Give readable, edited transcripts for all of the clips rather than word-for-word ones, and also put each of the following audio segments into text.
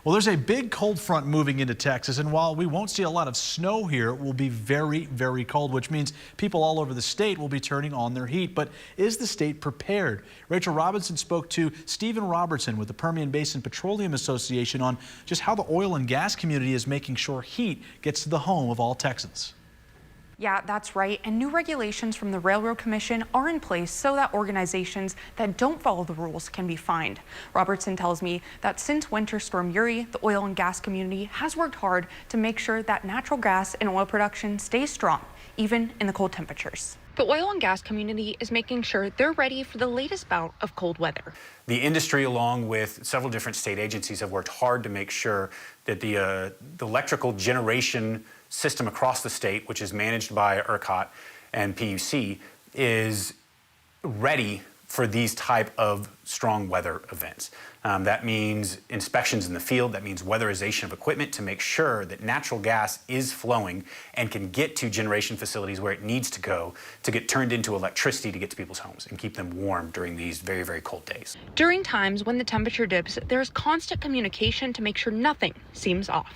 Well, there's a big cold front moving into Texas, and while we won't see a lot of snow here, it will be very, very cold, which means people all over the state will be turning on their heat. But is the state prepared? Rachel Robinson spoke to Stephen Robertson with the Permian Basin Petroleum Association on just how the oil and gas community is making sure heat gets to the home of all Texans. Yeah, that's right. And new regulations from the Railroad Commission are in place so that organizations that don't follow the rules can be fined. Robertson tells me that since Winter Storm Uri, the oil and gas community has worked hard to make sure that natural gas and oil production stays strong, even in the cold temperatures. The oil and gas community is making sure they're ready for the latest bout of cold weather. The industry, along with several different state agencies, have worked hard to make sure that the electrical generation system across the state, which is managed by ERCOT and PUC, is ready for these type of strong weather events. That means inspections in the field, that means weatherization of equipment to make sure that natural gas is flowing and can get to generation facilities where it needs to go to get turned into electricity to get to people's homes and keep them warm during these very, very cold days. During times when the temperature dips, there's constant communication to make sure nothing seems off.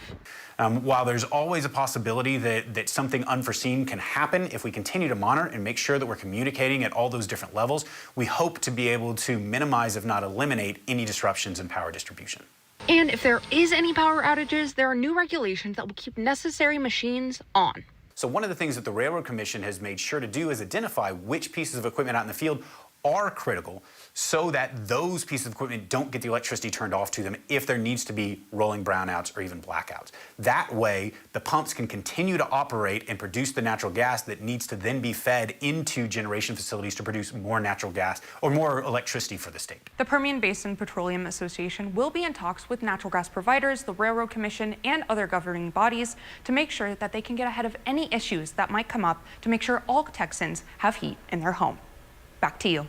While there's always a possibility that something unforeseen can happen, if we continue to monitor and make sure that we're communicating at all those different levels, we hope to be able to minimize, if not eliminate, any disruptions in power distribution. And if there is any power outages, there are new regulations that will keep necessary machines on. So one of the things that the Railroad Commission has made sure to do is identify which pieces of equipment out in the field are critical so that those pieces of equipment don't get the electricity turned off to them if there needs to be rolling brownouts or even blackouts. That way, the pumps can continue to operate and produce the natural gas that needs to then be fed into generation facilities to produce more natural gas or more electricity for the state. The Permian Basin Petroleum Association will be in talks with natural gas providers, the Railroad Commission, and other governing bodies to make sure that they can get ahead of any issues that might come up to make sure all Texans have heat in their home. Back to you.